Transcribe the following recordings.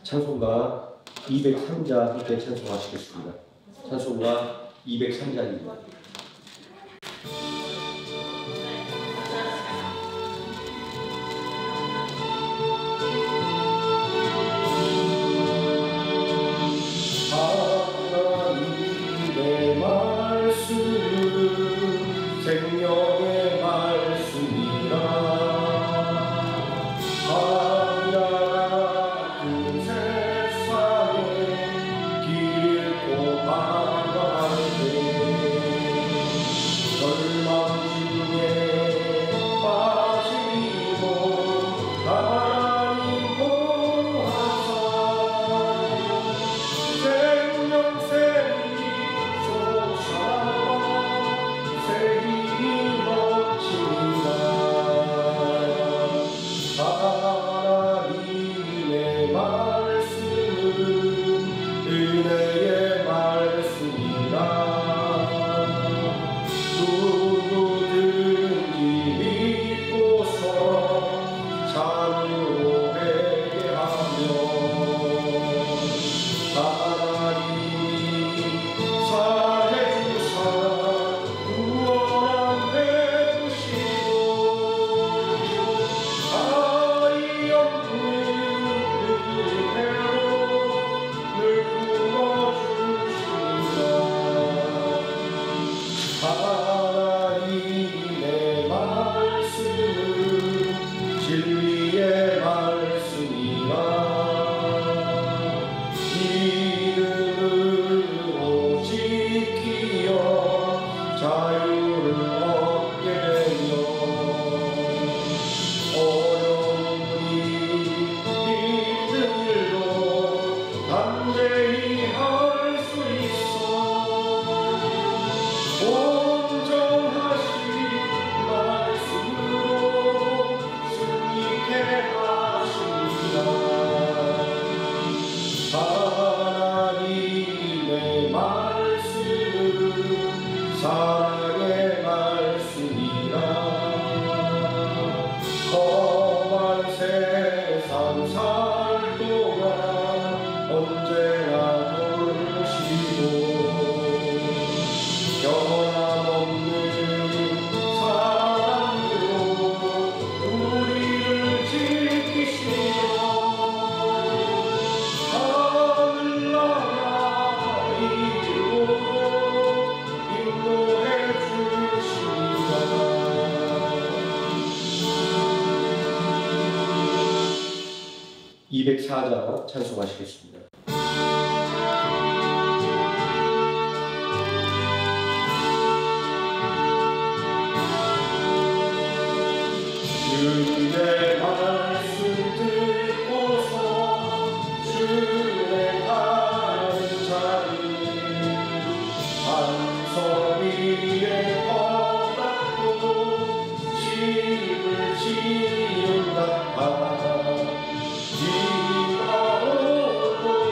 찬송가 203자 함께 찬송하시겠습니다. 찬송가 203자입니다. 하나님의 말씀 생명의 말씀이라 사랑의 말씀이라 험한 세상 살 동안 언제나 돌보시고 변함없는 사랑으로 우리를 지키시며 하늘나라 이루고 204자 찬송하시겠습니다. 주의 말씀 듣고서 순례하는 자를 반석 위에 엎닫고 집을 지은 같아 비가 오고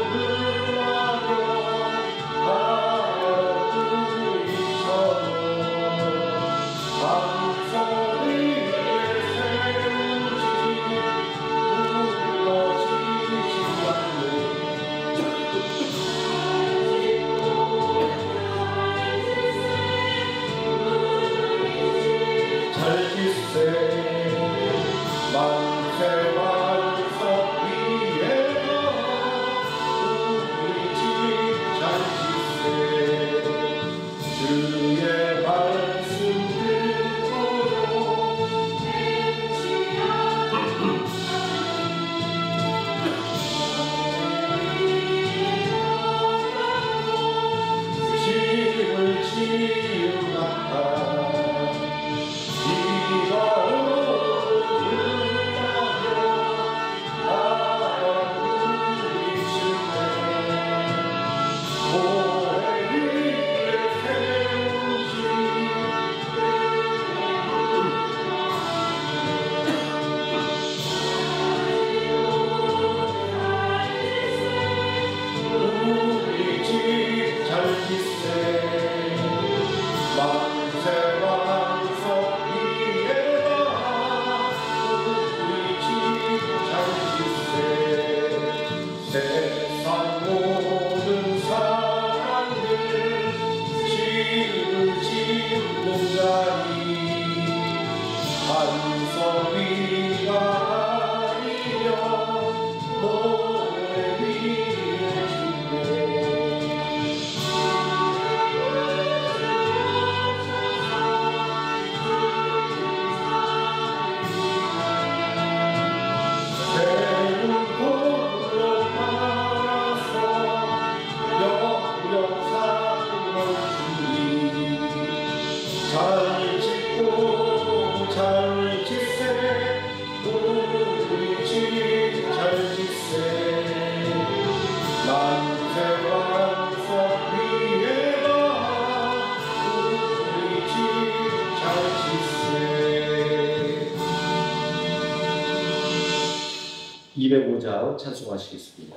205장 찬송하시겠습니다.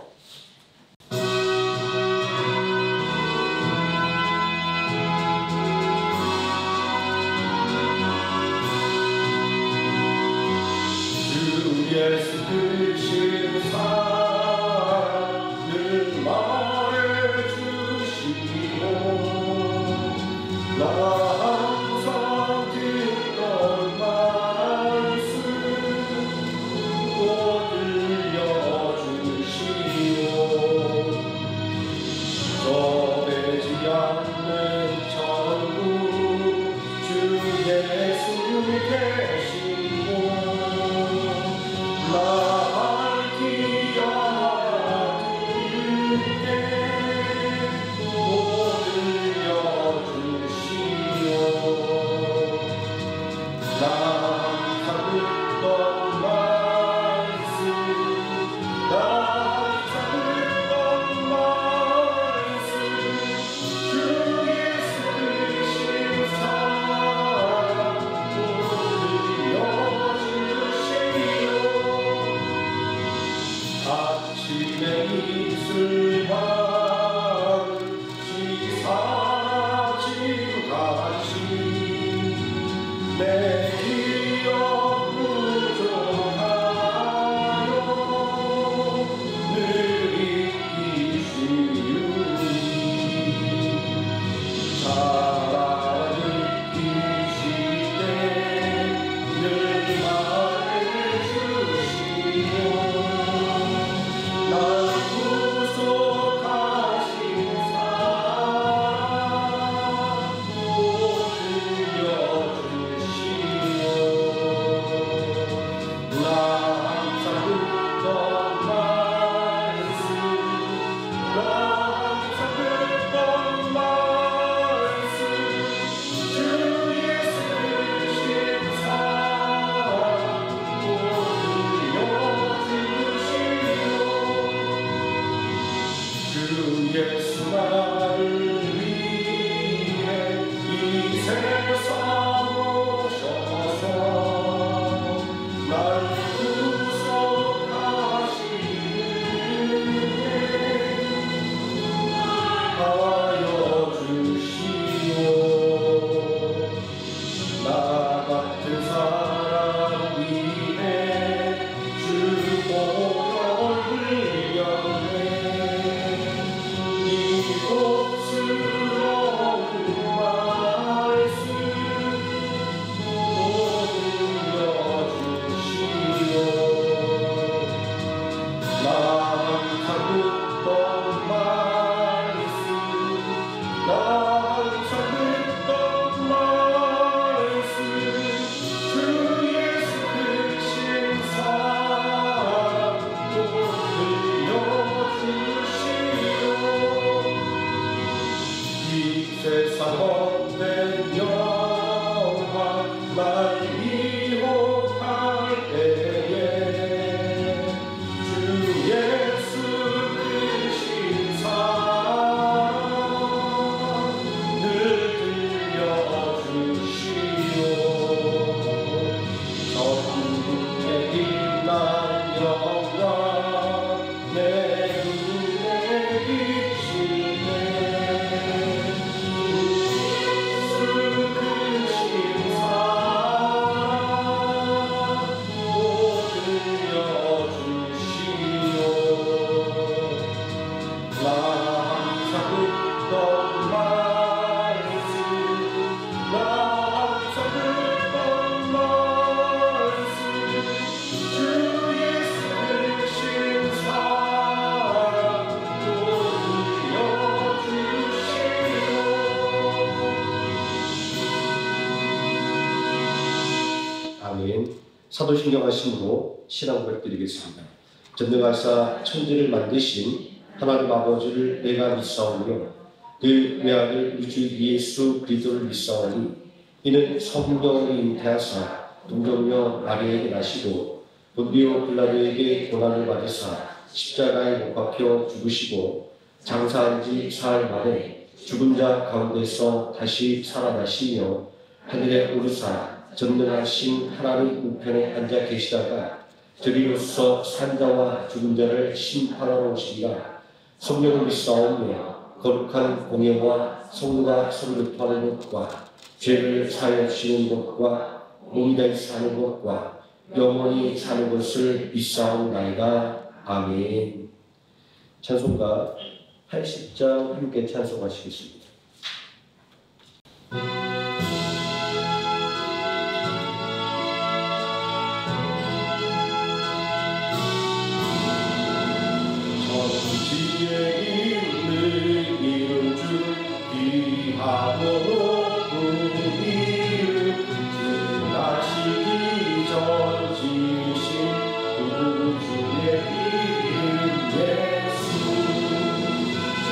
예수 크신 사랑을 말해주시고 나 항상 듣던 말씀 또 들려주시오. 좁해지 않는 천국 주 예수 계시고 사도신경 하심으로 신앙 고백드리겠습니다. 전능하사 천지를 만드신 하나님 아버지를 내가 믿사오며 그 외아들 우주 예수 그리스도를 믿사오니 이는 성령을 잉태하사 동정녀 마리아에게 나시고 본디오 빌라도에게 고난을 받으사 십자가에 못 박혀 죽으시고 장사한 지 사흘 만에 죽은 자 가운데서 다시 살아나시며 하늘에 오르사 전능하신 하나님 우편에 앉아 계시다가 저리로서 산자와 죽은 자를 심판하러 오시리라. 성령을 믿사오며 거룩한 공예와 성도가 서로 교통하는 것과 죄를 사하여 주시는 것과 몸이 다시 사는 것과 영원히 사는 것을 믿사옵나이다. 아멘. 찬송가 80장 함께 찬송하시겠습니다. 천지에 있는 이름 중 귀하고 높은 이름 지나시기 전 지으신 구주의 이름 예수 주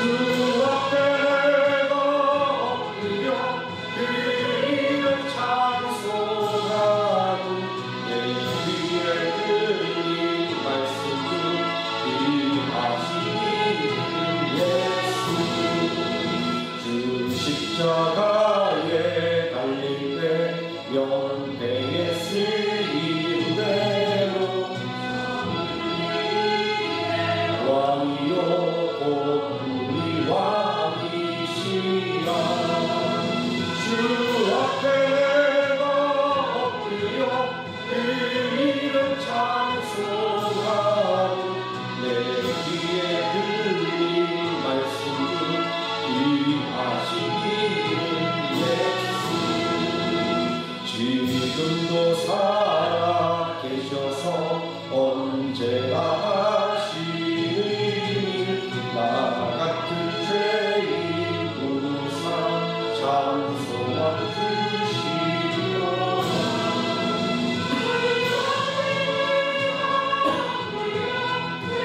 앞에 내가 엎드려 그 이름 찬송하고 내 귀에 들린 말씀 중 귀하신 이름 예수 주 십자가에 달릴 때 연대에 쓰인 대로 왕이요 곧 우리 왕이시라 주 앞에 내가 엎드려 그 이름 찬송하고 내 귀에 들린 말씀 중 귀하신 이름 예수 지금도 살아 계셔서 언제나 하시는 일 나 같은 죄인 부상 찬송한 주시오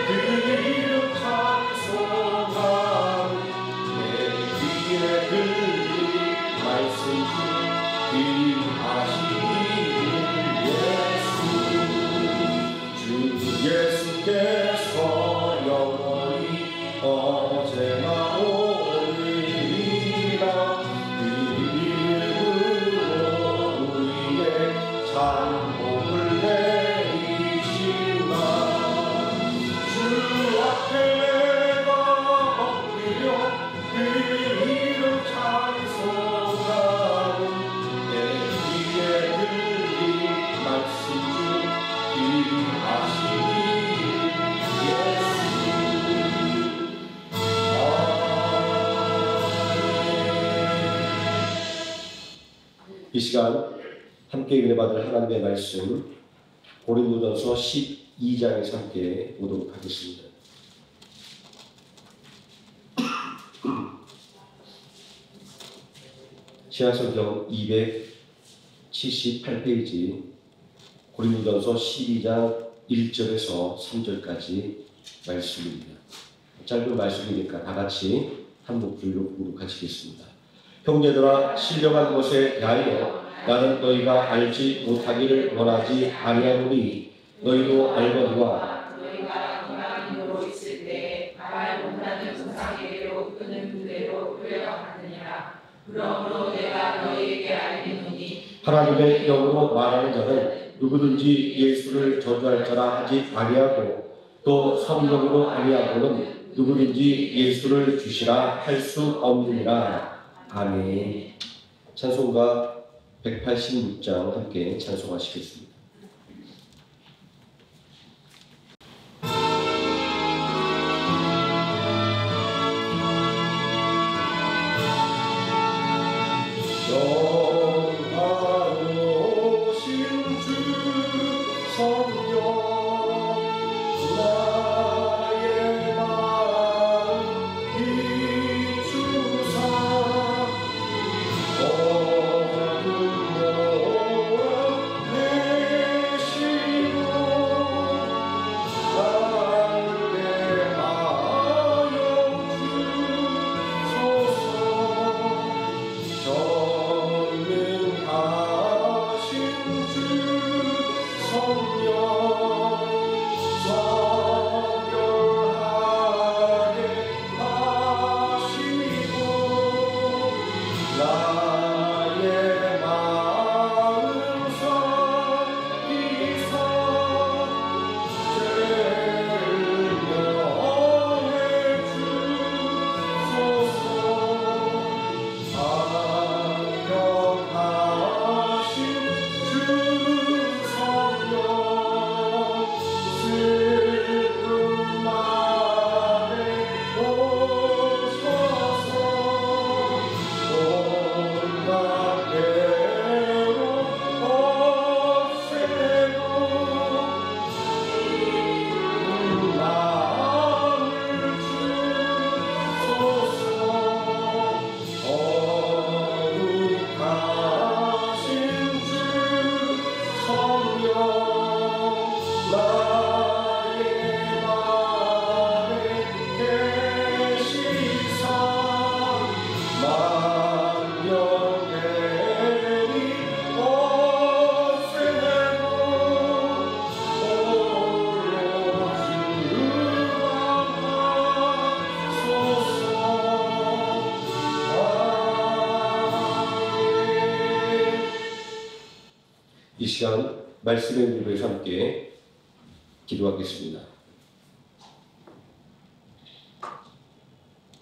그 이름 찬송하고 내 귀에 들린 말씀 중 귀하신 이름 예수 주 예수께서 영원히 어제나 오늘이라 그 이름으로 우리의 찬송을 내리시나 주 앞에 내가 엎드려 그 이름 찬송하고 내 귀에 들린 말씀 중 귀하신 이름 예수 이 시간 함께 은혜 받을 하나님의 말씀 고린도전서 12장에서 함께 보도록 하겠습니다. 신약성경 278페이지 고린도전서 12장 1절에서 3절까지 말씀입니다. 짧은 말씀이니까 다 같이 한 목소리로 부르짖겠습니다. 형제들아 신령한 것에 대하여 나는 너희가 알지 못하기를 원하지 아니하노니 너희도 알거니와 너희가 이방인으로 있을 때 말 못하는 우상에게로 끄는 그대로 끌려가느니라. 그러므로 내가 너희에게 알리노니 하나님의 영으로 말하는 자는 누구든지 예수를 저주할 자라 하지 아니하고 또 성령으로 아니하고는 누구든지 예수를 주시라 할 수 없느니라. 아멘. 찬송가 186장 함께 찬송하시겠습니다. 영화로우신 주 성령 나의 마음 비추사 어둠 모아 내 이 시간 말씀의 은혜로 함께 기도하겠습니다.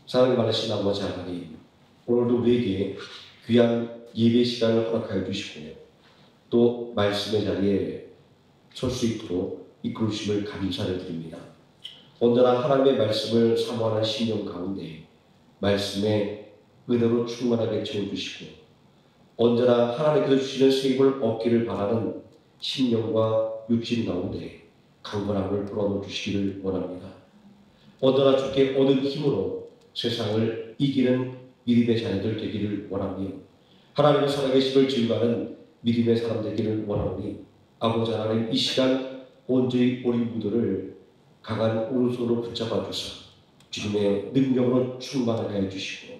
사랑이 많으신 아버지 하나님, 오늘도 우리에게 귀한 예배 시간을 허락하여 주시고 또 말씀의 자리에 설 수 있도록 이끌어 주심을 감사를 드립니다. 언제나 하나님의 말씀을 사모하는 심령 가운데 말씀의 은혜로 충만하게 채워주시고 언제나 하나님께서 주시는 세임을 얻기를 바라는 심령과 육신 가운데 강건함을 불어넣어 주시기를 원합니다. 언제나 주께 얻은 힘으로 세상을 이기는 믿음의 자녀들 되기를 원하며 하나님의 살아계심을 증거하는 믿음의 사람 되기를 원하오니 아버지 하나님, 이 시간 온전히 우리 모두를 강한 오른손으로 붙잡아 주사 주님의 능력으로 충만하게 해주시고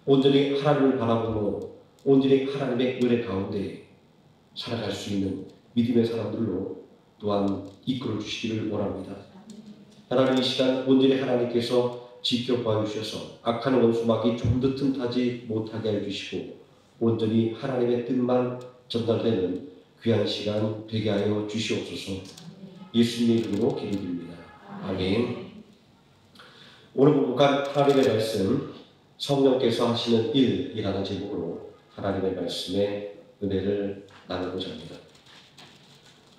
온전히 하나님을 바라보고 온전히 하나님의 은혜 가운데 살아갈 수 있는 믿음의 사람들로 또한 이끌어 주시기를 원합니다. 하나님, 이 시간 온전히 하나님께서 지켜봐 주셔서 악한 원수막이 좀 더 틈타지 못하게 해주시고 온전히 하나님의 뜻만 전달되는 귀한 시간 되게 하여 주시옵소서. 예수님의 이름으로 기도드립니다. 아멘. 오늘 본문한 하나님의 말씀, 성령께서 하시는 일이라는 제목으로 하나님의 말씀에 은혜를 나누고자 합니다.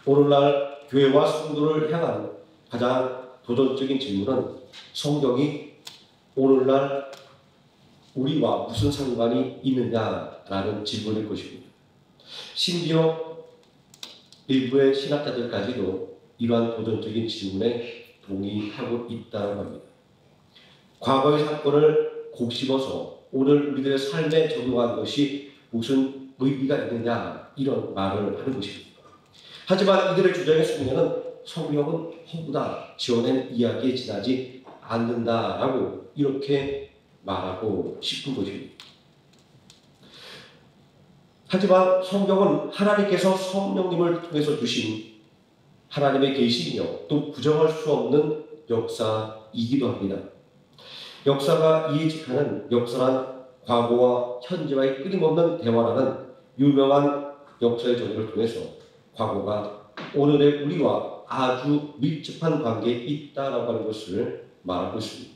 오늘날 교회와 성도를 향한 가장 도전적인 질문은 성경이 오늘날 우리와 무슨 상관이 있느냐라는 질문일 것입니다. 심지어 일부의 신학자들까지도 이러한 도전적인 질문에 동의하고 있다는 겁니다. 과거의 사건을 곱씹어서 오늘 우리들의 삶에 적용한 것이 무슨 의미가 있느냐 이런 말을 하는 것입니다. 하지만 이들의 주장의 속내는 성경은 허구나 지어낸 이야기에 지나지 않는다라고 이렇게 말하고 싶은 것입니다. 하지만 성경은 하나님께서 성령님을 통해서 주신 하나님의 계시이며 또 부정할 수 없는 역사이기도 합니다. 역사가 이해직하는 역사란 과거와 현재와의 끊임없는 대화라는 유명한 역사의 정의를 통해서 과거가 오늘의 우리와 아주 밀접한 관계에 있다라고 하는 것을 말하고 있습니다.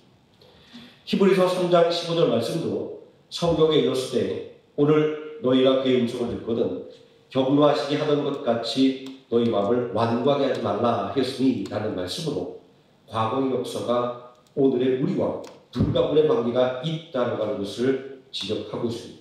히브리서 3장 15절 말씀도 성경에 이르렀을 때 오늘 너희가 그의 음성을 듣거든 격노하시게 하던 것 같이 너희 마음을 완고하게 하지 말라 했으니 라는 말씀으로 과거의 역사가 오늘의 우리와 불가분의 관계가 있다고 하는 것을 지적하고 있습니다.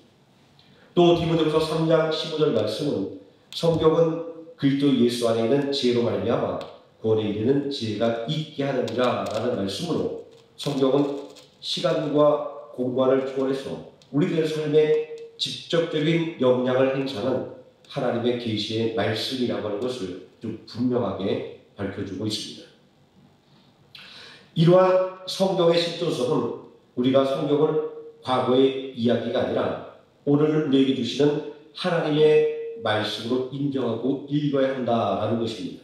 또 디모데후서 3장 15절 말씀은 성경은 그리스도 예수 안에 있는 지혜로 말미암아 구원에 이르는 지혜가 있게 하느니라 라는 말씀으로 성경은 시간과 공간을 초월해서 우리들의 삶에 직접적인 영향을 행사하는 하나님의 계시의 말씀이라고 하는 것을 좀 분명하게 밝혀주고 있습니다. 이러한 성경의 실존성은 우리가 성경을 과거의 이야기가 아니라 오늘 우리에게 주시는 하나님의 말씀으로 인정하고 읽어야 한다라는 것입니다.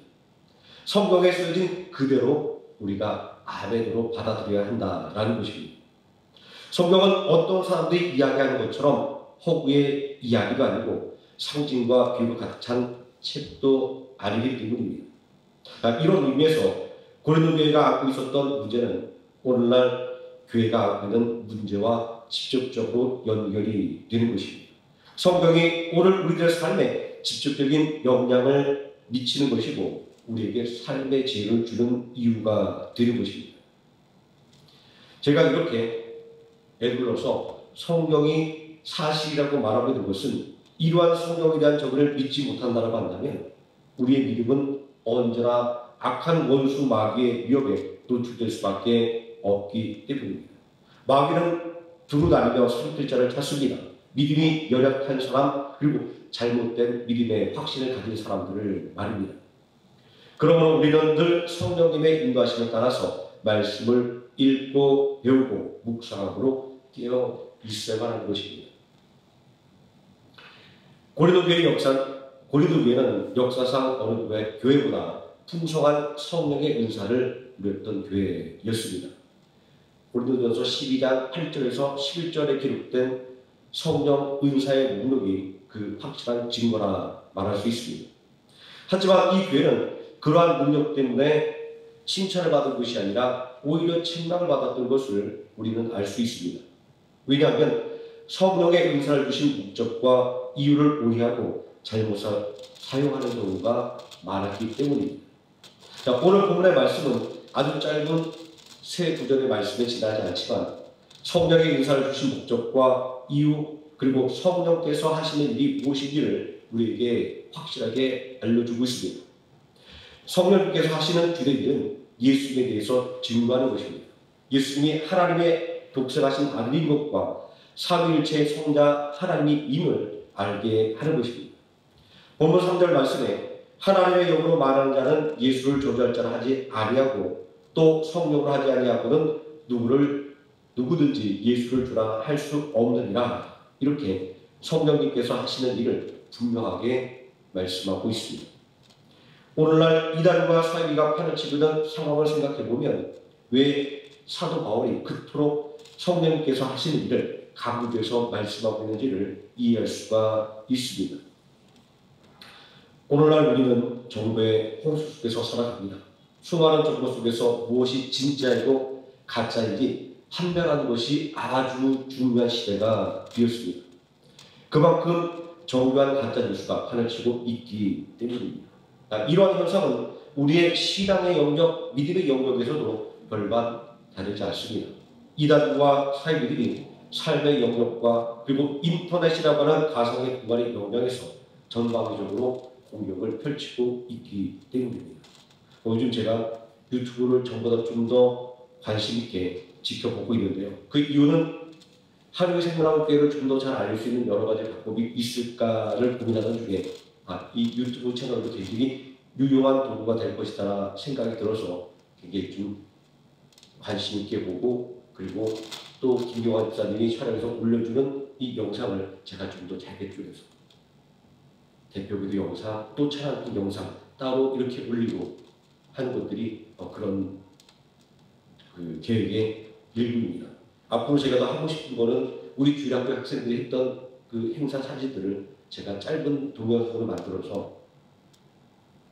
성경에 쓰여진 그대로 우리가 아멘으로 받아들여야 한다라는 것입니다. 성경은 어떤 사람들이 이야기하는 것처럼 허구의 이야기도 아니고 상징과 비유가 가득 찬 책도 아니기 때문입니다. 이런 의미에서 고린도 교회가 안고 있었던 문제는 오늘날 교회가 안고 있는 문제와 직접적으로 연결이 되는 것입니다. 성경이 오늘 우리들의 삶에 직접적인 영향을 미치는 것이고 우리에게 삶의 지혜를 주는 이유가 되는 것입니다. 제가 이렇게 애들로서 성경이 사실이라고 말하고 있는 것은 이러한 성경에 대한 정의를 믿지 못한다고 한다면 우리의 믿음은 언제나 악한 원수 마귀의 위협에 노출될 수밖에 없기 때문입니다. 마귀는 두루 다니며 삼킬 자를 찾습니다. 믿음이 연약한 사람 그리고 잘못된 믿음의 확신을 가진 사람들을 말입니다. 그러므로 우리는 늘 성령님의 인도하심을 따라서 말씀을 읽고 배우고 묵상함으로 깨어 있어야만 하는 것입니다. 고린도 교회는 역사상 어느 교회보다 풍성한 성령의 은사를 누렸던 교회였습니다. 고린도전서 12장 8절에서 11절에 기록된 성령 은사의 목록이 그 확실한 증거라 말할 수 있습니다. 하지만 이 교회는 그러한 능력 때문에 칭찬을 받은 것이 아니라 오히려 책망을 받았던 것을 우리는 알 수 있습니다. 왜냐하면 성령의 은사를 주신 목적과 이유를 오해하고 잘못 사용하는 경우가 많았기 때문입니다. 자, 오늘 본문의 말씀은 아주 짧은 세 구절의 말씀에 지나지 않지만 성령의 은사를 주신 목적과 이유 그리고 성령께서 하시는 일이 무엇인지를 우리에게 확실하게 알려주고 있습니다. 성령께서 하시는 주된 일은 예수님에 대해서 증거하는 것입니다. 예수님이 하나님의 독생하신 아들인 것과 삼위일체의 성자 하나님임을 알게 하는 것입니다. 본문 3절 말씀에 하나님의 영으로 말하는 자는 예수를 저주할 자라 하지 아니하고 또 성령으로 하지 아니하고는 누구든지 예수를 주라 할 수 없느니라. 이렇게 성령님께서 하시는 일을 분명하게 말씀하고 있습니다. 오늘날 이단과 사이비가 판을 치르는 상황을 생각해보면 왜 사도 바울이 그토록 성령님께서 하시는 일을 강조해서 말씀하고 있는지를 이해할 수가 있습니다. 오늘날 우리는 정보의 홍수 속에서 살아갑니다. 수많은 정보 속에서 무엇이 진짜이고 가짜인지 판별하는 것이 아주 중요한 시대가 되었습니다. 그만큼 정교한 가짜 뉴스가 판을 치고 있기 때문입니다. 이러한 현상은 우리의 신앙의 영역, 믿음의 영역에서도 별반 다르지 않습니다. 이단과 사이비들이 삶의 영역과 그리고 인터넷이라고 하는 가상의 공간의 영역에서 전방위적으로 공격을 펼치고 있기 때문입니다. 요즘 제가 유튜브를 전보다 좀 더 관심 있게 지켜보고 있는데요. 그 이유는 하루의 생명교회를 좀 더 잘 알릴 수 있는 여러 가지 방법이 있을까를 고민하던 중에 이 유튜브 채널도 굉장히 유용한 도구가 될 것이다 생각이 들어서 굉장히 좀 관심 있게 보고 그리고 또 김용환 집사님이 촬영해서 올려주는 이 영상을 제가 좀 더 잘게 줄여서 대표기도 영상 또 찬양팀 영상 따로 이렇게 올리고 하는 것들이 그런 그 계획의 일부입니다. 앞으로 제가 더 하고 싶은 거는 우리 주일학교 학생들이 했던 그 행사 사진들을 제가 짧은 동영상으로 만들어서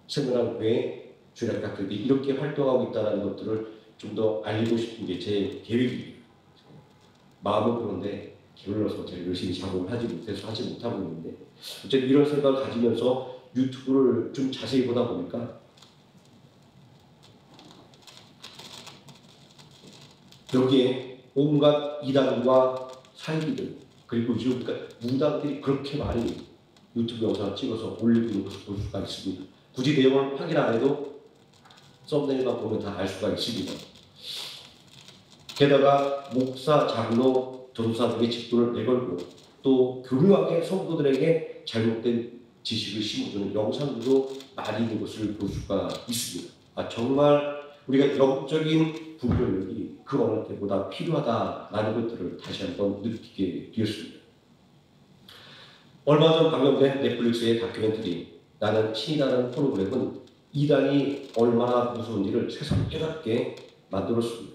생명교회 주일학교 학생들이 이렇게 활동하고 있다는 것들을 좀 더 알리고 싶은 게 제 계획입니다. 마음은 그런데 게을러서 제가 열심히 작업을 하지 못하고 있는데 어쨌든 이런 생각을 가지면서 유튜브를 좀 자세히 보다 보니까 여기에 온갖 이단과 사이비들 그리고 요즘 무당들이 그렇게 많이 유튜브 영상을 찍어서 올리고 있는 것을 볼 수가 있습니다. 굳이 내용을 확인 안 해도 썸네일만 보면 다 알 수가 있습니다. 게다가 목사, 장로, 전도사 등의 직분을 내걸고 또 교묘하게 성도들에게 잘못된 지식을 심어주는 영상들도 많이 있는 것을 볼 수가 있습니다. 정말 우리가 영적인 분별력이 그 어느 때보다 필요하다라는 것들을 다시 한번 느끼게 되었습니다. 얼마 전 방영된 넷플릭스의 다큐멘터리 나는 신이라는 프로그램은 이단이 얼마나 무서운지를 세상 깨닫게 만들었습니다.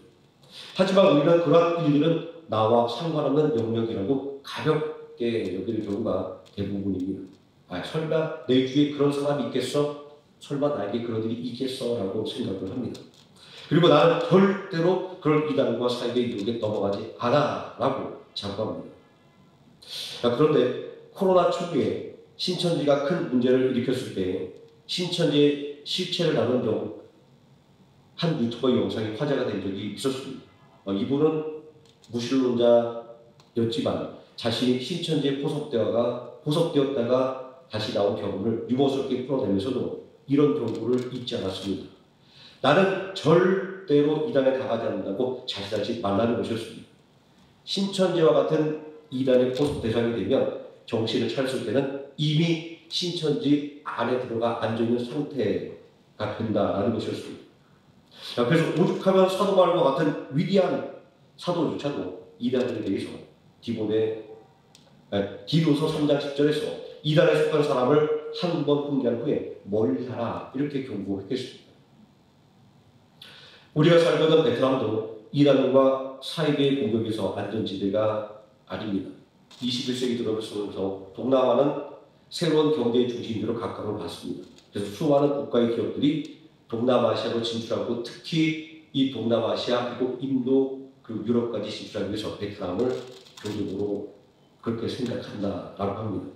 하지만 우리는 그러한 일들은 나와 상관없는 영역이라고 가볍게 여기는 경우가 대부분입니다. 설마 내 주위에 그런 사람이 있겠어? 설마 나에게 그런 일이 있겠어? 라고 생각을 합니다. 그리고 나는 절대로 그런 이단과 사이비의 유혹에 넘어가지 않아 라고 자부합니다. 그런데 코로나 초기에 신천지가 큰 문제를 일으켰을 때 신천지의 실체를 나눈 한 유튜버 영상이 화제가 된 적이 있었습니다. 이분은 무신론자였지만 자신이 신천지에 포섭되었다가 다시 나온 경험을 유머스럽게 풀어내면서도 이런 경고를 잊지 않았습니다. 나는 절대로 이단에 당하지 않는다고 자신하지 말라는 것이었습니다. 신천지와 같은 이단의 포섭 대상이 되면 정신을 차렸을 때는 이미 신천지 안에 들어가 앉아있는 상태가 된다는 것이었습니다. 그래서 오죽하면 사도 바울과 같은 위대한 사도조차도 이단에 대해서 디도서 3장 10절에서 이단에 속한 사람을 한 번 훈계한 후에 멀리하라 이렇게 경고했겠습니다. 우리가 살고 있는 베트남도 이단과 사이비의 공격에서 안전지대가 아닙니다. 21세기 들어서면서 동남아는 새로운 경제의 중심지로 각광을 받습니다. 그래서 수많은 국가의 기업들이 동남아시아로 진출하고 특히 이 동남아시아 그리고 인도 그리고 유럽까지 진출하기 위해서 베트남을 교적으로 그렇게 생각한다라고 합니다.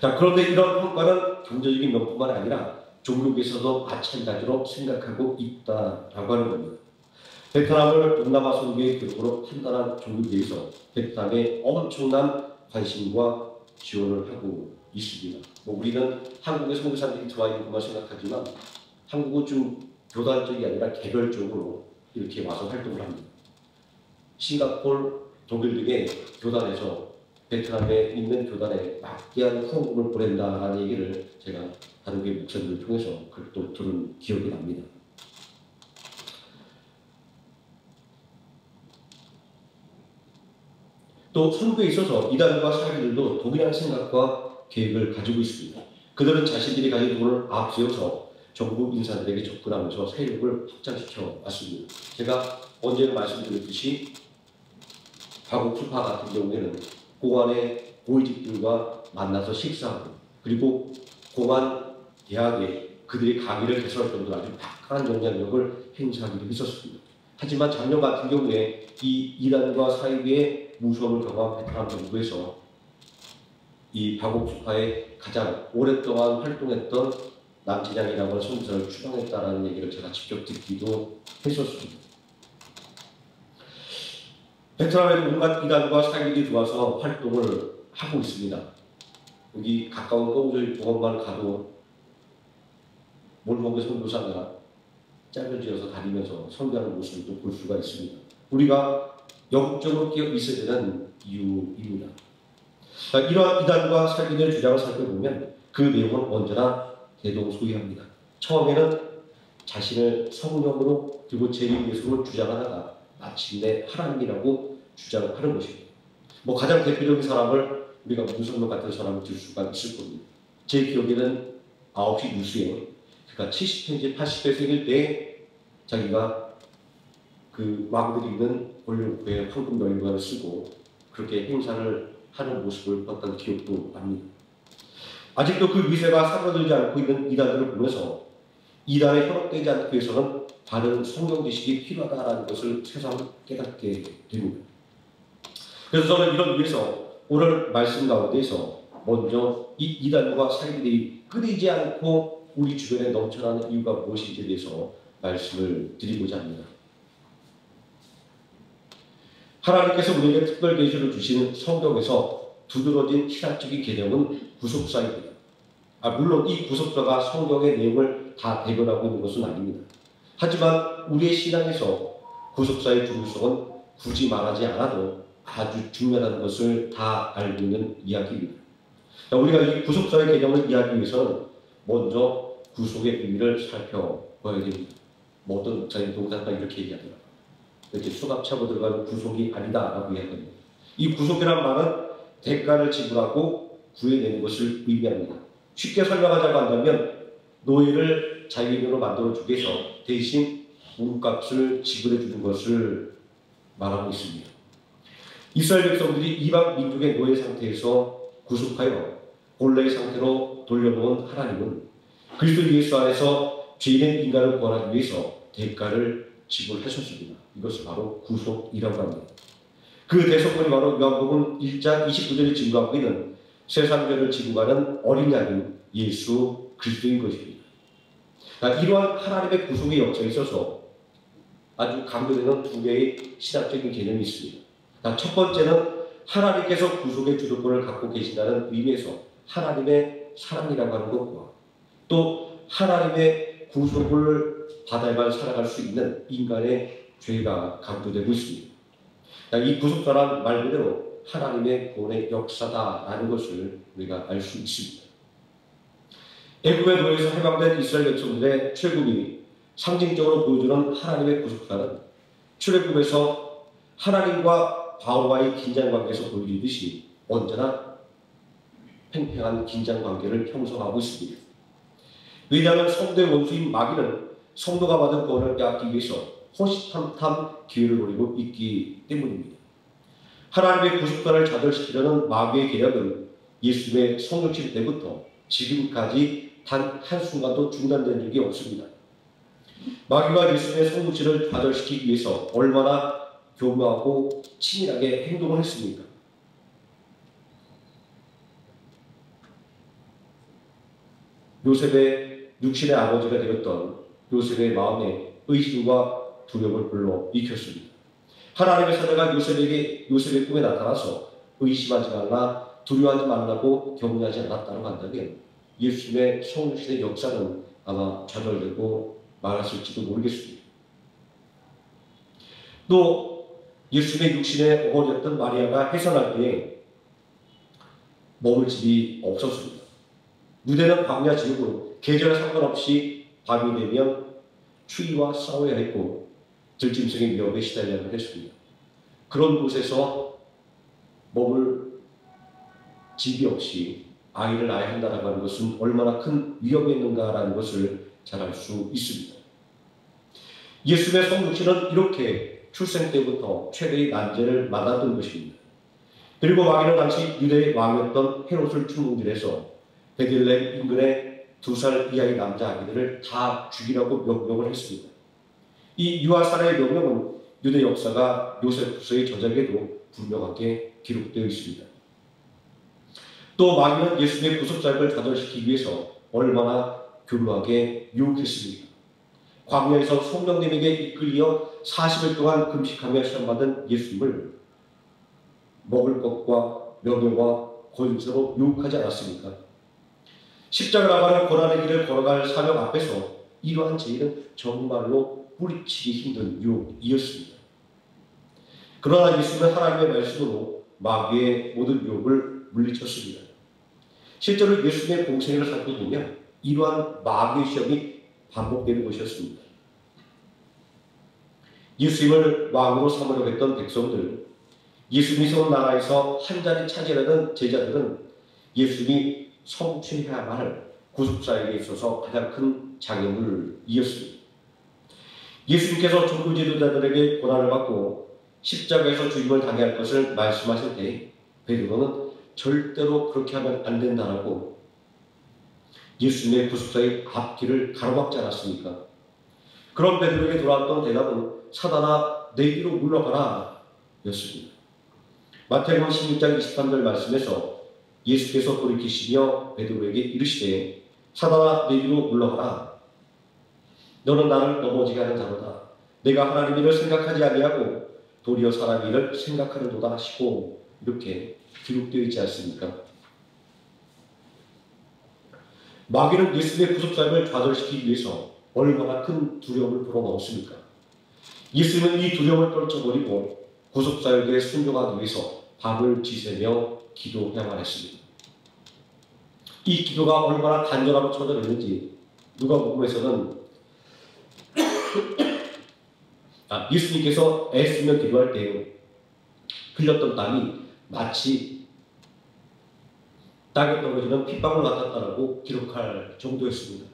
자, 그런데 이런 평가는 경제적인 면뿐만 아니라 종교에서도 마찬가지로 생각하고 있다라고 하는 겁니다. 베트남을 동남아 선교의 교적으로 판단한 종교계에서 베트남에 엄청난 관심과 지원을 하고 있습니다. 우리는 한국의 선교사들이 들어와 있는 것만 생각하지만 한국은 좀 교단적이 아니라 개별적으로 이렇게 와서 활동을 합니다. 싱가포르, 독일 등의 교단에서 베트남에 있는 교단에 막대한 후원금을 보낸다라는 얘기를 제가 다른 교회 목사님을 통해서 또 들은 기억이 납니다. 또 선교에 있어서 이단과 사회들도 동일한 생각과 계획을 가지고 있습니다. 그들은 자신들이 가진 돈을 앞세워서 정부 인사들에게 접근하면서 세력을 확장시켜 왔습니다. 제가 언제 말씀드렸듯이 화곡주파 같은 경우에는 공안의 고위직들과 만나서 식사하고 그리고 공안 대학에 그들이 강의를 개설할 정도로 아주 막강한 영향력을 행사하기도 했었습니다. 하지만 작년 같은 경우에 이 이단과 사이비의 무서움을 경험한 베트남 정부에서 이 화곡주파에 가장 오랫동안 활동했던 남진양이라고 하는 선교사를 추방했다라는 얘기를 제가 직접 듣기도 했었습니다. 베트남에도 온갖 이단과 사이비들이 들어와서 활동을 하고 있습니다. 여기 가까운 꼬우절 공원만 가도 몰목의 선교사가 짝을 지어서 다니면서 선교하는 모습을 또 볼 수가 있습니다. 우리가 영적으로 깨어 있어야 되는 이유입니다. 이러한 이단과 사이비들의 주장을 살펴보면 그 내용은 언제나 대동소이합니다. 처음에는 자신을 성령으로 그리고 재림 예수로 주장하다가 마침내 하나님이라고 주장하는 것입니다. 가장 대표적인 사람을 우리가 문성명 같은 사람을 들 수가 있을 겁니다. 제 기억에는 9시 뉴스에 그러니까 70회, 80회 생일 때 자기가 그 마구들이 있는 올림픽에 황금 명예관을 쓰고 그렇게 행사를 하는 모습을 봤던 기억도 납니다. 아직도 그 미세가 사그라들지 않고 있는 이단들을 보면서 이단에 현혹되지 않기 위해서는 바른 성경 지식이 필요하다는 것을 새삼 깨닫게 됩니다. 그래서 저는 이런 의미에서 오늘 말씀 가운데서 먼저 이 이단과 사이비들이 끊이지 않고 우리 주변에 넘쳐나는 이유가 무엇인지에 대해서 말씀을 드리고자 합니다. 하나님께서 우리에게 특별 계시를 주신 성경에서 두드러진 신학적인 개념은 구속사입니다. 물론 이 구속사가 성경의 내용을 다 대변하고 있는 것은 아닙니다. 하지만 우리의 신앙에서 구속사의 중요성은 굳이 말하지 않아도 아주 중요하다는 것을 다 알고 있는 이야기입니다. 우리가 이 구속사의 개념을 이해하기 위해서는 먼저 구속의 의미를 살펴봐야 됩니다. 어떤 목사님 동사가 이렇게 얘기하더라고요. 이렇게 수갑 차고 들어가는 구속이 아니다라고 이야기합니다. 이 구속이란 말은 대가를 지불하고 구해내는 것을 의미합니다. 쉽게 설명하자고 한다면 노예를 자유인으로 만들어주기 위해서 대신 몸값을 지불해 주는 것을 말하고 있습니다. 이스라엘 백성들이 이방 민족의 노예 상태에서 구속하여 본래의 상태로 돌려놓은 하나님은 그리스도 예수 안에서 죄인의 인간을 구원하기 위해서 대가를 지불하셨습니다. 이것을 바로 구속이라고 합니다. 그 대속권이 바로 요한복음 1장 29절에 증거하고 있는 세상 죄를 지고 가는 어린 양인 예수 그리스도인 것입니다. 이러한 하나님의 구속의 역사에 있어서 아주 강조되는 두 개의 신학적인 개념이 있습니다. 첫 번째는 하나님께서 구속의 주도권을 갖고 계신다는 의미에서 하나님의 사랑이라고 하는 것과 또 하나님의 구속을 받아야만 살아갈 수 있는 인간의 죄가 강조되고 있습니다. 이 구속사란 말 그대로 하나님의 구원의 역사다라는 것을 우리가 알 수 있습니다. 애굽의 노예에서 해방된 이스라엘 백성들의 출애굽이 상징적으로 보여주는 하나님의 구속사는 출애굽에서 하나님과 바로와의 긴장관계에서 보여주듯이 언제나 팽팽한 긴장관계를 형성하고 있습니다. 왜냐하면 성도의 원수인 마귀는 성도가 받은 구원을 빼앗기 위해서 호시탐탐 기회를 노리고 있기 때문입니다. 하나님의 구속관을 좌절시키려는 마귀의 계략은 예수님의 성육신 때부터 지금까지 단 한순간도 중단된 적이 없습니다. 마귀가 예수님의 성육신을 좌절시키기 위해서 얼마나 교묘하고 치밀하게 행동을 했습니까? 요셉의 육신의 아버지가 되었던 요셉의 마음에 의심과 두려움을 불러 일으켰습니다. 하나님의 사자가 요셉의 꿈에 나타나서 의심하지 말라, 두려워하지 말라고 격려하지 않았다고 한다면 예수님의 성육신의 역사는 아마 좌절되고 말았을지도 모르겠습니다. 또 예수님의 육신의 어머니였던 마리아가 해산할 때에 머물 집이 없었습니다. 유대는 광야 지역으로 계절 상관없이 밤이 되면 추위와 싸워야 했고 들짐승의 위협에 시달려야 했습니다. 그런 곳에서 머물 집이 없이 아이를 낳아야 한다고 하는 것은 얼마나 큰 위험이었는가라는 것을 잘 알 수 있습니다. 예수님의 성육신은 이렇게 출생 때부터 최대의 난제를 맞았던 것입니다. 그리고 마귀는 당시 유대의 왕이었던 헤롯을 충동질해서 베들레헴 인근의 2살 이하의 남자 아기들을 다 죽이라고 명령을 했습니다. 이 유아살해의 명령은 유대 역사가 요세푸스의 저작에도 분명하게 기록되어 있습니다. 또 마귀는 예수님의 구속사역을 좌절시키기 위해서 얼마나 교묘하게 유혹했습니다. 광야에서 성령님에게 이끌려 40일 동안 금식하며 시험받은 예수님을 먹을 것과 명예와 권세로 유혹하지 않았습니까? 십자가 나가는 고난의 길을 걸어갈 사명 앞에서 이러한 제의는 정말로 뿌리치기 힘든 유혹이었습니다. 그러나 예수님은 하나님의 말씀으로 마귀의 모든 유혹을 물리쳤습니다. 실제로 예수님의 공생애를 살펴보면 이러한 마귀의 시험이 반복되는 것이었습니다. 예수님을 왕으로 삼으려고 했던 백성들, 예수님이 세운 나라에서 한 자리 차지하려는 제자들은 예수님이 성취해야만 할 구속사역에 있어서 가장 큰 장애물이었습니다. 예수님께서 종교 지도자들에게 고난을 받고 십자가에서 죽임을 당해야 할 것을 말씀하실 때 베드로는 절대로 그렇게 하면 안 된다라고 예수님의 구속사의 앞길을 가로막지 않았습니까? 그런 베드로에게 돌아왔던 대답은 사단아 내 뒤로 물러가라 였습니다. 마태복음 16장 23절 말씀에서 예수께서 돌이키시며 베드로에게 이르시되 사단아 내 뒤로 물러가라. 너는 나를 넘어지게 하는 자로다. 내가 하나님 일을 생각하지 아니하고 도리어 사람 일을 생각하는도다 하시고 이렇게 기록되어 있지 않습니까? 마귀는 예수님의 구속사역을 좌절시키기 위해서 얼마나 큰 두려움을 불어넣었습니까? 예수님은 이 두려움을 떨쳐버리고 구속사역에 순종하기 위해서 밥을 지새며 기도해야만 했습니다. 이 기도가 얼마나 간절하고 처절했는지 누가복음에서는 예수님께서 애쓰며 기도할 때 흘렸던 땀이 마치 땅에 떨어지는 핏방울 같았다라고 기록할 정도였습니다.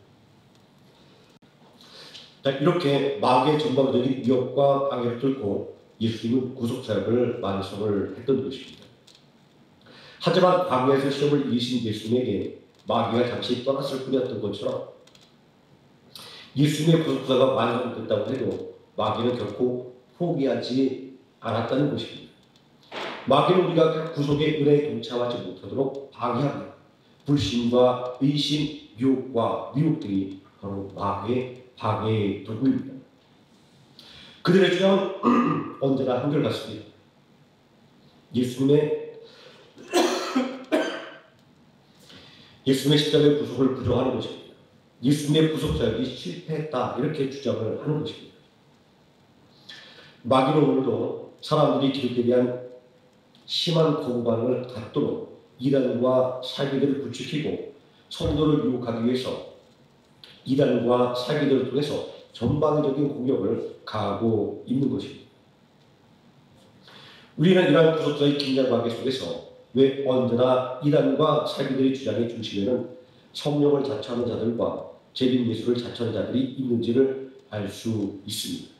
이렇게 마귀의 전방적인 위협과 방해를 뚫고 예수님은 구속사역을 완성을 했던 것입니다. 하지만 광야에서 시험을 이기신 예수님에게 마귀가 잠시 떠났을 뿐이었던 것처럼 예수님의 구속사가 완성됐다고 해도 마귀는 결코 포기하지 않았다는 것입니다. 마귀는 우리가 구속의 은혜에 동참하지 못하도록 방해합니다. 불신과 의심, 유혹과 미혹들이 바로 마귀의 방해의 도구입니다. 그들의 주장은 언제나 한결같습니다. 예수님의 십자가의 구속을 부정하는 것입니다. 예수님의 구속사역이 실패했다 이렇게 주장을 하는 것입니다. 마귀는 오늘도 사람들이 기독교에 대한 심한 거부 반응을 갖도록 이단과 사기들을 부추기고 성도를 유혹하기 위해서 이단과 사기들을 통해서 전방위적인 공격을 가하고 있는 것입니다. 우리는 이러한 구속사의 긴장 관계 속에서 왜 언제나 이단과 사기들의 주장의 중심에는 성령을 자처하는 자들과 재림 예수를 자처하는 자들이 있는지를 알 수 있습니다.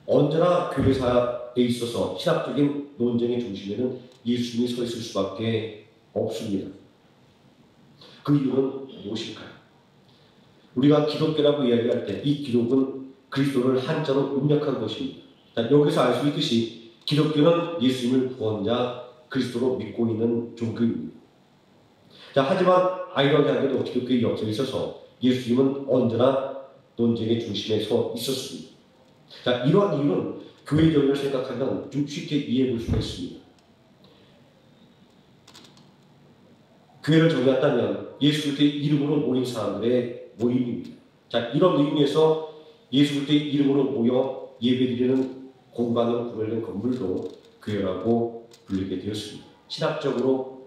언제나 교회사에 있어서 신학적인 논쟁의 중심에는 예수님이 서 있을 수밖에 없습니다. 그 이유는 무엇일까요? 우리가 기독교라고 이야기할 때 이 기독은 그리스도를 한자로 입력한 것입니다. 여기서 알 수 있듯이 기독교는 예수님을 구원자 그리스도로 믿고 있는 종교입니다. 하지만 아이러니하게도 기독교의 역사에 있어서 예수님은 언제나 논쟁의 중심에 서 있었습니다. 이러한 이유는 교회적으로 생각하면 좀 쉽게 이해해 볼 수가 있습니다. 교회를 정의한다면 예수 그리스도의 이름으로 모인 사람들의 모임입니다. 이런 의미에서 예수 그리스도의 이름으로 모여 예배드리는 공간으로 구별된 건물도 교회라고 불리게 되었습니다. 신학적으로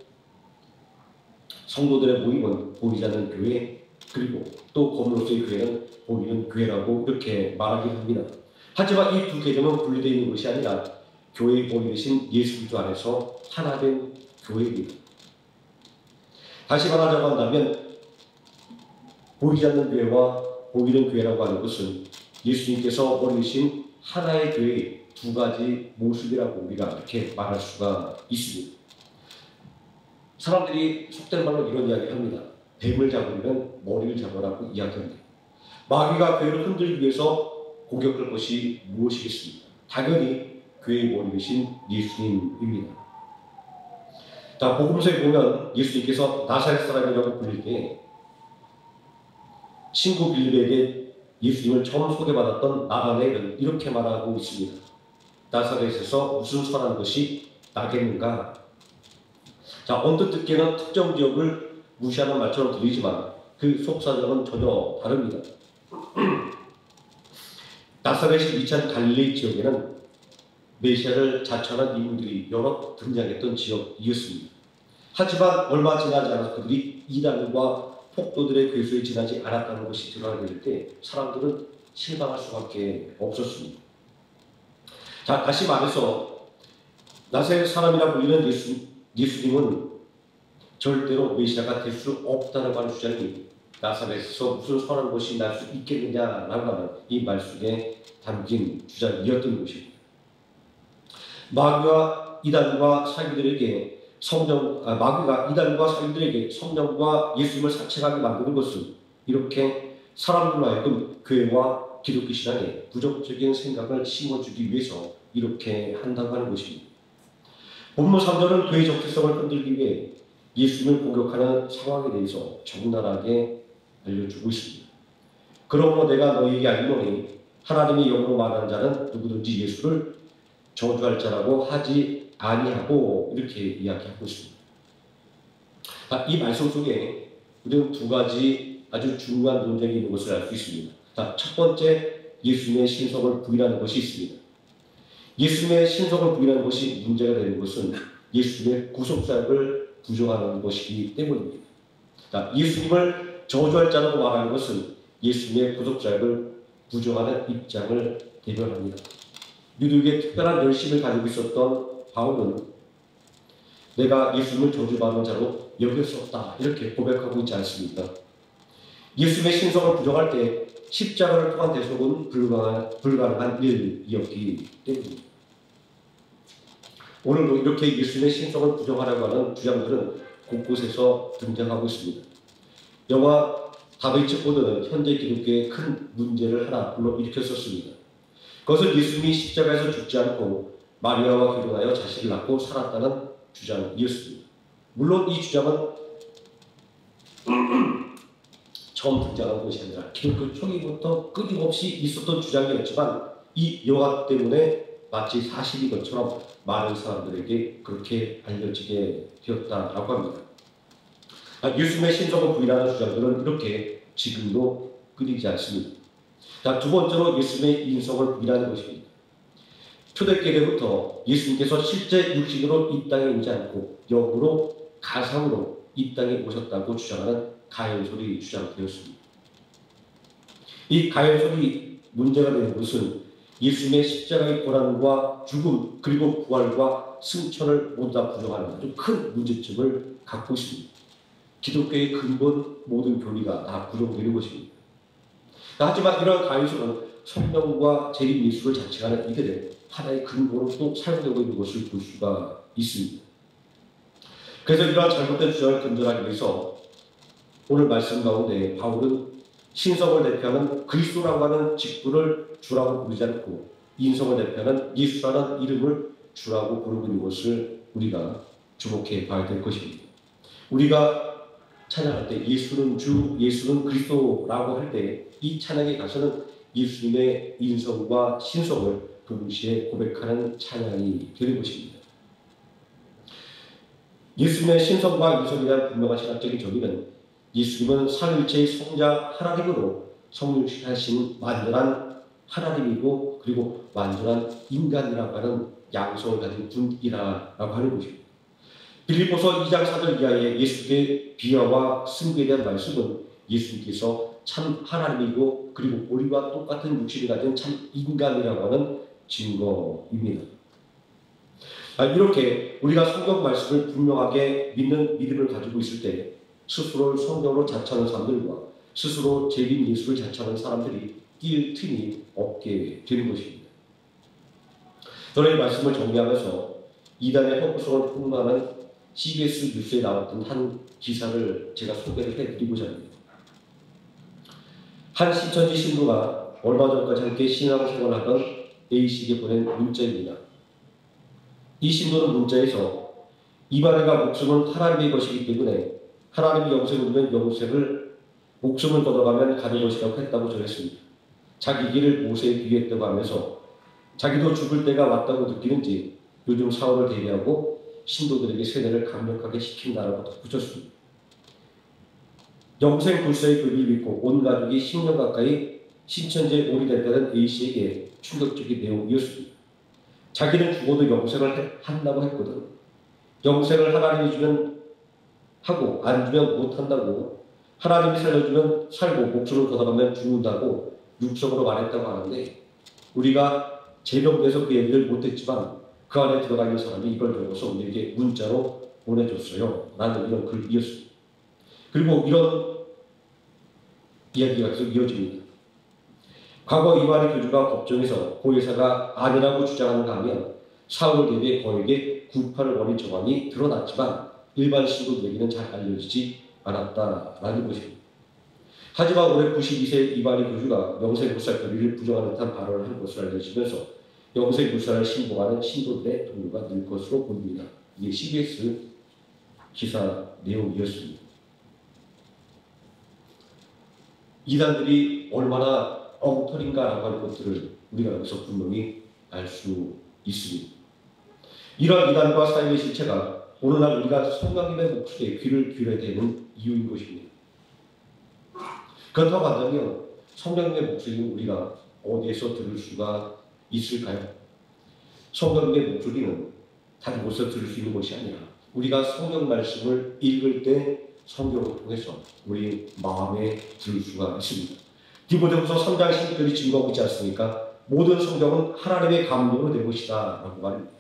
성도들의 모임은 보이지 않는 교회, 그리고 또 건물로서의 교회는 보이는 교회라고 이렇게 말하긴 합니다. 하지만 이 두 개념은 분리되어 있는 것이 아니라 교회의 본이 되신 예수 그리스도 안에서 하나된 교회입니다. 다시 말하자고 한다면 보이지 않는 교회와 보이는 교회라고 하는 것은 예수님께서 머리신 하나의 교회의 두 가지 모습이라고 우리가 이렇게 말할 수가 있습니다. 사람들이 속된 말로 이런 이야기를 합니다. 뱀을 잡으면 머리를 잡으라고 이야기합니다. 마귀가 교회를 흔들기 위해서 공격할 것이 무엇이겠습니까? 당연히 교회의 머리 되신 예수님입니다. 복음서에 보면 예수님께서 나사렛 사람이라고 불릴 때 친구 빌립에게 예수님을 처음 소개받았던 나다나엘은 이렇게 말하고 있습니다. 나사렛에서 무슨 선한 것이 나겠는가? 언뜻 듣기에는 특정 지역을 무시하는 말처럼 들리지만 그 속사정은 전혀 다릅니다. 나사렛이 위치한 갈릴리 지역에는 메시아를 자처한 인물들이 여러 등장했던 지역이었습니다. 하지만 얼마 지나지 않아서 그들이 이단과 폭도들의 괴수에 지나지 않았다는 것이 드러나게 될 때 사람들은 실망할 수밖에 없었습니다. 다시 말해서 나사렛 사람이라 불리는 예수님은 절대로 메시아가 될 수 없다는 하는 주장이 나사렛에서 무슨 선한 것이 날 수 있겠느냐라고 하는 이 말 속에 담긴 주장이었던 것입니다. 마귀가 이단과 사기들에게 성령과 예수님을 사칭하게 만드는 것은 이렇게 사람들로 하여금 교회와 기독교 신앙에 부정적인 생각을 심어주기 위해서 이렇게 한다고 하는 것입니다. 본문 3절은 교회의 정체성을 흔들기 위해 예수님을 공격하는 상황에 대해서 적나라하게 알려주고 있습니다. 그러므로 내가 너희에게 알리노니 하나님이 영으로 말하는 자는 누구든지 예수를 저주할 자라고 하지 아니하고 이렇게 이야기하고 있습니다. 이 말씀 속에 우리는 두 가지 아주 중요한 논쟁이 있는 것을 알 수 있습니다. 첫 번째, 예수님의 신성을 부인하는 것이 있습니다. 예수님의 신성을 부인하는 것이 문제가 되는 것은 예수님의 구속사역을 부정하는 것이기 때문입니다. 예수님을 저주할 자라고 말하는 것은 예수님의 구속사역을 부정하는 입장을 대변합니다. 유대교에 특별한 열심을 가지고 있었던 바울은 내가 예수님을 저주받는 자로 여길 수 없다 이렇게 고백하고 있지 않습니까? 예수님의 신성을 부정할 때 십자가를 통한 대속은 불가능한 일이었기 때문입니다. 오늘도 이렇게 예수님의 신성을 부정하려고 하는 주장들은 곳곳에서 등장하고 있습니다. 영화 다비치 코드는 현재 기독교에 큰 문제를 하나 불러일으켰었습니다. 그것은 예수님이 십자가에서 죽지 않고 마리아와 결혼하여 자식을 낳고 살았다는 주장이었습니다. 물론 이 주장은 처음 등장한 것이 아니라 기독교 초기부터 끊임없이 있었던 주장이었지만 이 영화 때문에 마치 사실인 것처럼 많은 사람들에게 그렇게 알려지게 되었다라고 합니다. 예수님의 신성을 부인하는 주장들은 이렇게 지금도 끊이지 않습니다. 두 번째로 예수님의 인성을 부인하는 것입니다. 초대교회 때부터 예수님께서 실제 육신으로 이 땅에 있지 않고 영으로 가상으로 이 땅에 오셨다고 주장하는 가연설이 주장되었습니다. 이 가연설이 문제가 되는 것은 예수님의 십자가의 고난과 죽음 그리고 부활과 승천을 모두 다 부정하는 아주 큰 문제점을 갖고 있습니다. 기독교의 근본 모든 교리가 다 부정되는 것입니다. 하지만 이러한 가연설은 성령과 재림 예수를 자칭하는 이들의 하나의 근본으로 또 사용되고 있는 것을 볼 수가 있습니다. 그래서 이러한 잘못된 주장을 근절하기 위해서 오늘 말씀 가운데 바울은 신성을 대표하는 그리스도라고 하는 직분을 주라고 부르지 않고 인성을 대표하는 예수라는 이름을 주라고 부르고 있는 것을 우리가 주목해 봐야 될 것입니다. 우리가 찬양할 때 예수는 주, 예수는 그리스도라고 할 때 이 찬양에 가서는 예수님의 인성과 신성을 동시에 고백하는 찬양이 되는 것입니다. 예수님의 신성과 인성에 대한 분명한 신학적인 정의는 예수님은 삼위일체의 성자 하나님으로 성육신하신 완전한 하나님이고 그리고 완전한 인간이라고 하는 양성을 가진 분이라고 하는 것입니다. 빌립보서 2장 4절 이하의 예수님의 비하와 승부에 대한 말씀은 예수님께서 참 하나님이고 그리고 우리와 똑같은 육신을 가진 참 인간이라고 하는 증거입니다. 이렇게 우리가 성경 말씀을 분명하게 믿는 믿음을 가지고 있을 때 스스로를 성경으로 자처하는 사람들과 스스로 재림 예수를 자처하는 사람들이 뛸 틈이 없게 되는 것입니다. 저는 이 말씀을 정리하면서 이단의 허구성을 폭로하는 CBS 뉴스에 나왔던 한 기사를 제가 소개를 해드리고자 합니다. 한 신천지 신부가 얼마 전까지 함께 신앙생활을 하던 A씨에게 보낸 문자입니다. 이 신부는 문자에서 이방인과 목숨은 하나님의 것이기 때문에 하나님이 영생을 주면 영생을 목숨을 걷어가면 가는 것이라고 했다고 전했습니다. 자기 길을 모세에 비유했다고 하면서 자기도 죽을 때가 왔다고 느끼는지 요즘 사울을 대비하고 신도들에게 세례를 강력하게 시킨다라고 덧붙였습니다. 영생 불사의 교리를 믿고 온 가족이 10년 가까이 신천지에 오래됐다는 A씨에게 충격적인 내용이었습니다. 자기는 죽어도 영생을 한다고 했거든. 영생을 하나님이 주면 하고 안 주면 못한다고, 하나님이 살려주면 살고 목숨을 걷어가면 죽는다고 육성으로 말했다고 하는데, 우리가 제명돼서 그 얘기를 못했지만 그 안에 들어가 있는 사람이 이걸 들어서 우리에게 문자로 보내줬어요 라는 이런 글이었습니다. 그리고 이런 이야기가 계속 이어집니다. 과거 이완희 교주가 법정에서 고혜사가 아니라고 주장하는가 하면 사울 대비에 거액의 구파를 벌인 정황이 드러났지만 일반 신도들에게는 잘 알려지지 않았다라는 것입니다. 하지만 올해 92세 이완희 교주가 영생불사 교리를 부정하는 듯한 발언을 한 것으로 알려지면서 영생불사를 신봉하는 신도들의 동료가 늘 것으로 보입니다. 이게 CBS 기사 내용이었습니다. 이단들이 얼마나 엉터리인가라고 하는 것들을 우리가 여기서 분명히 알 수 있습니다. 이러한 이단과 사이의 실체가 오늘날 우리가 성령님의 목소리에 귀를 기울여야 되는 이유인 것입니다. 그렇다고 한다면 성령님의 목소리는 우리가 어디에서 들을 수가 있을까요? 성령님의 목소리는 다른 곳에서 들을 수 있는 것이 아니라 우리가 성경 말씀을 읽을 때 성경을 통해서 우리 마음에 들을 수가 있습니다. 디모데후서 3장 16절이 증거하고 있지 않습니까? 모든 성경은 하나님의 감동으로 된 것이다 라고 말합니다.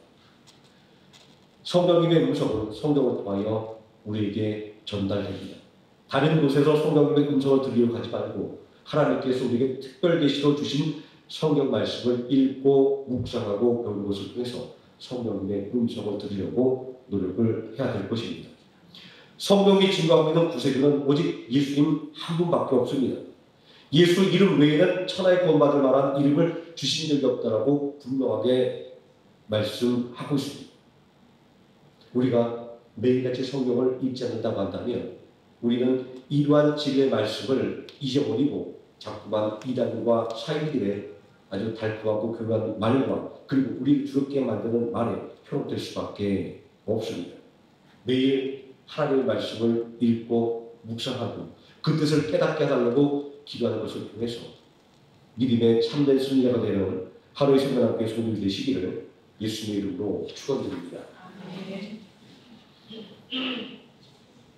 성령님의 음성은 성경을 통하여 우리에게 전달됩니다. 다른 곳에서 성령님의 음성을 들으려고 하지 말고 하나님께서 우리에게 특별 계시로 주신 성경 말씀을 읽고 묵상하고 배우는 것을 통해서 성령님의 음성을 들으려고 노력을 해야 될 것입니다. 성경이 증거하고 있는 구세주는 오직 예수님 한 분밖에 없습니다. 예수 이름 외에는 천하에 구원받을 만한 이름을 주신 적이 없다라고 분명하게 말씀하고 있습니다. 우리가 매일같이 성경을 읽지 않는다고 한다면 우리는 이러한 진리의 말씀을 잊어버리고 자꾸만 이단과 사이들의 아주 달콤하고 교묘한 말과 그리고 우리를 두렵게 만드는 말에 현혹될 수밖에 없습니다. 매일 하나님의 말씀을 읽고 묵상하고 그 뜻을 깨닫게 해달라고 기도하는 것을 통해서 믿음의 참된 승리가 되는 하루의 생명 함께 소중히 되시기를 예수님의 이름으로 축원드립니다.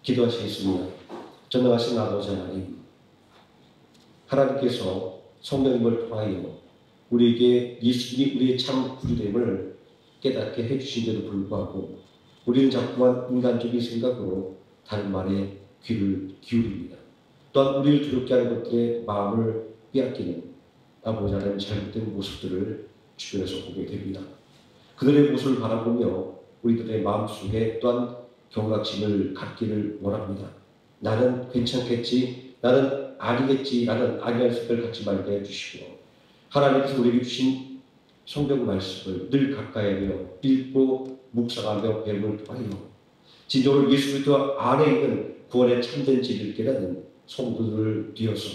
기도하시겠습니다. 전능하신 아버지 하나님, 하나님께서 성령님을 통하여 우리에게 예수님이 우리의 참 구주됨을 깨닫게 해주신데도 불구하고 우리는 자꾸만 인간적인 생각으로 다른 말에 귀를 기울입니다. 또한 우리를 두렵게 하는 것들의 마음을 빼앗기는 아버지 하나님 잘못된 모습들을 주변에서 보게 됩니다. 그들의 모습을 바라보며 우리들의 마음속에 또한 경각심을 갖기를 원합니다. 나는 괜찮겠지, 나는 아니겠지라는 악의한 생각을 갖지 말게 해주시고 하나님께서 우리에게 주신 성경 말씀을 늘 가까이하며 읽고 묵상하며 배움을 통하여 진정으로 예수 그리스도 안에 있는 구원의 참된 진리를 깨닫는 성도들을 되어서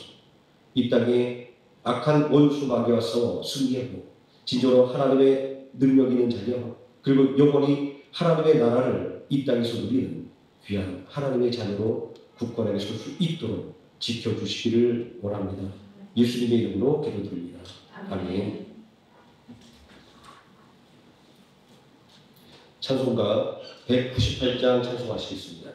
이 땅에 악한 원수 마귀와 싸워 승리하고 진정으로 하나님의 능력 있는 자녀 그리고 영원히 하나님의 나라를 이 땅에서 누리는 귀한 하나님의 자녀로 굳건하게 설 수 있도록 지켜주시기를 원합니다. 예수님의 이름으로 기도드립니다. 아멘. 찬송가 198장 찬송하시겠습니다.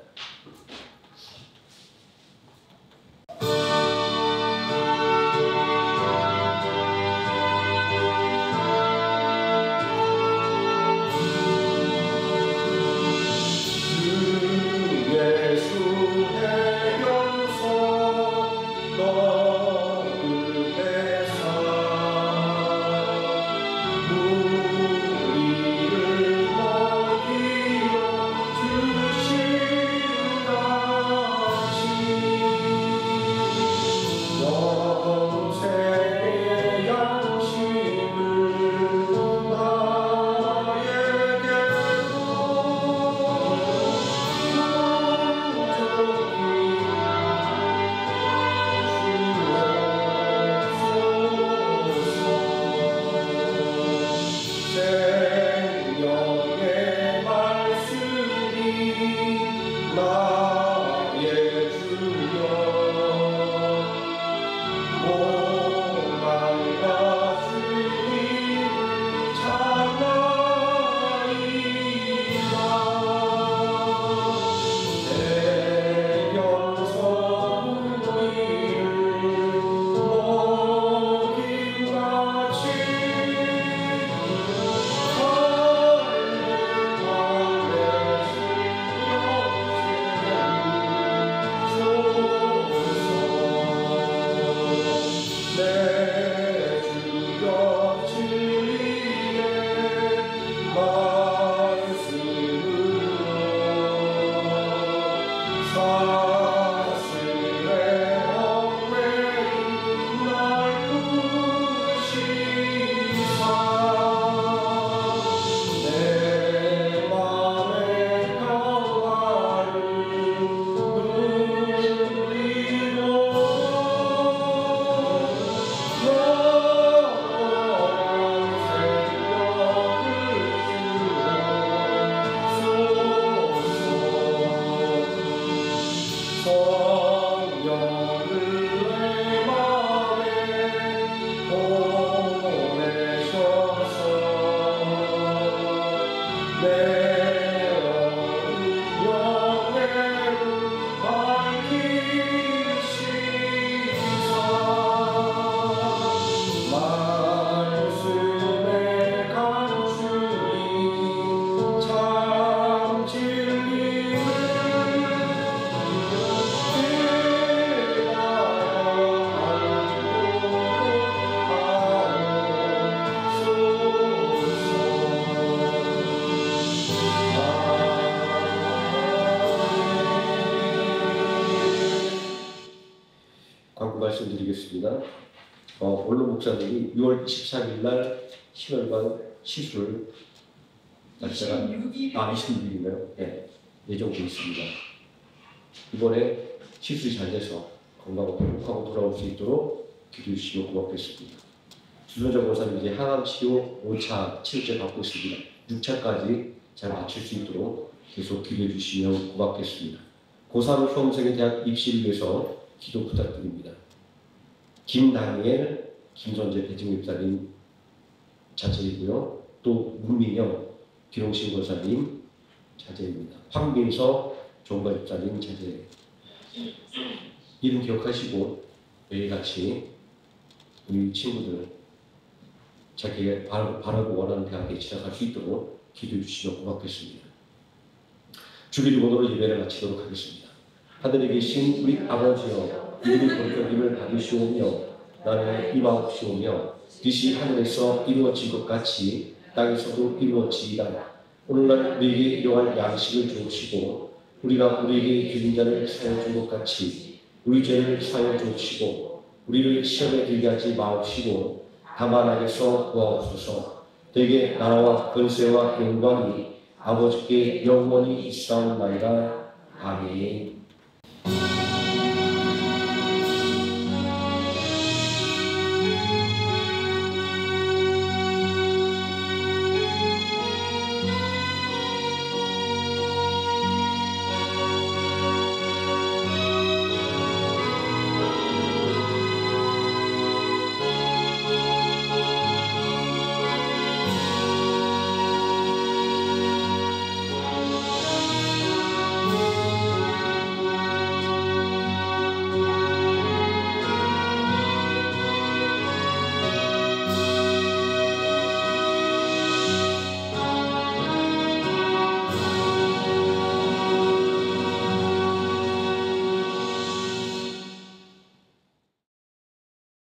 말씀드리겠습니다. 원로 목사님이 6월 24일 날 신월관 시술 날짜가 26일인가요? 네, 예정돼 있습니다. 이번에 시술이 잘 돼서 건강하고 회복하고 돌아올 수 있도록 기도해 주시면 고맙겠습니다. 주선자 권사님 이제 항암 치료 5차 치료제 받고 있습니다. 6차까지 잘 마칠 수 있도록 계속 기도해 주시면 고맙겠습니다. 고3 수험생의 대학 입시를 위해서 기도 부탁드립니다. 김다니엘, 김선재 배정입사님 자제이고요. 또 문민영, 기롱신 권사님 자제입니다. 황민서, 종관입사님 자제. 이름 기억하시고 매일같이 우리 친구들 자기가 바라고 원하는 대학에 진학할 수 있도록 기도해 주시면 고맙겠습니다. 주기도 번호로 예배를 마치도록 하겠습니다. 하늘에 계신 우리 아버지여, 이름이 거룩함을 받으시오며 나는 임하옵시오며 뜻이 하늘에서 이루어진 것 같이 땅에서도 이루어지이다. 오늘날 우리에게 일용할 양식을 주시고 우리가 우리에게 죄진 자를 사여 준 것 같이 우리 죄를 사여 주시고 우리를 시험에 들게 하지 마옵시고 다만 악에서 구하옵소서. 대개 나라와 권세와 영광이 아버지께 영원히 있사옵나이다. 아멘.